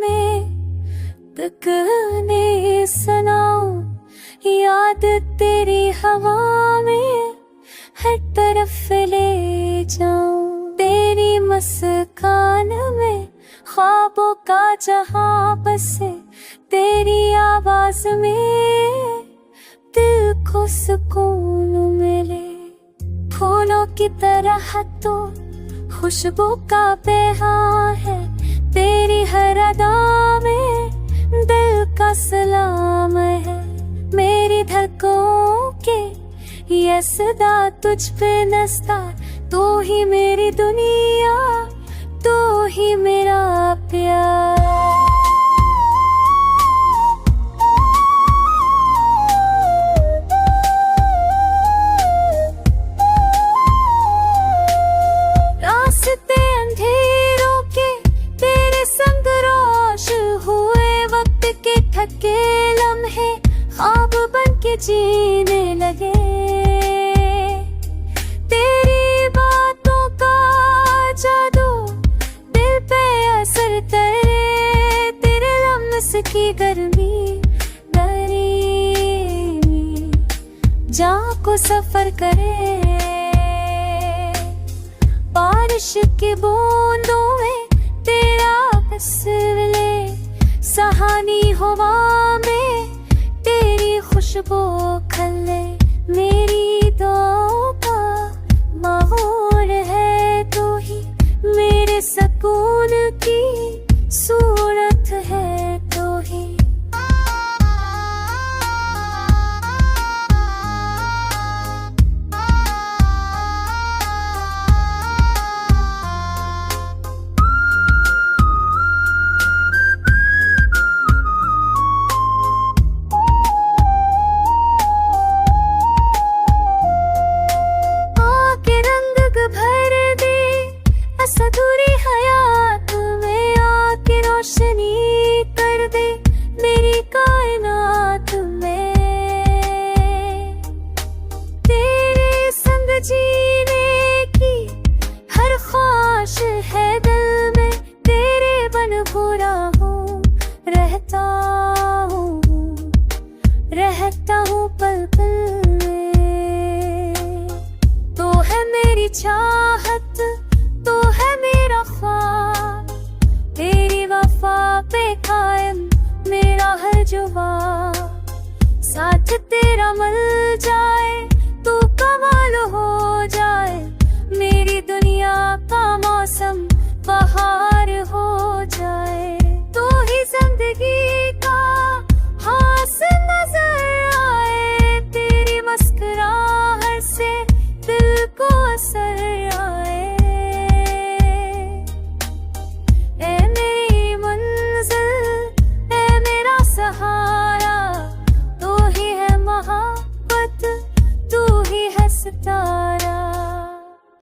में तकने सुनाऊं, याद तेरी हवा में हर तरफ ले जाऊं। तेरी मुस्कान में ख्वाबों का जहां बसे, तेरी आवाज में दिल को सुकून मिले। फूलों की तरह तो खुशबू का पैगाम है, तेरी हर अदा में दिल का सलाम है। मेरी धड़कनों के ये सदा तुझ पे नस्तार, तू ही मेरी दुनिया, तू ही मेरा प्यार। रास्ते अंधेरों के तेरे संग रोशन हुए, वक्त के थके लम्हे ख्वाब बन के जीने लगे। तेरी बातों का जादू दिल पे असर करे, तेरे लम्स की गर्मी जा को सफर करे। बारिश की बूंदों में तेरा तस्वीर ले, सहानी हवा में तेरी खुशबू खले। मेरी दुआओं का माहौल है तू ही, मेरे सुकून की सूरत है तू ही। अधूरी हयात में आके रोशनी कर दे मेरी कायनात में। तेरे संग जीने की हर ख्वाहिश है दिल में, तेरे बन पूरा हूँ रहता हूँ पल पल में। तो है मेरी चाहत, तो है मेरा ख्वाब, तेरी वफा पे कायम मेरा हर जुबान। साथ तेरा मिल जा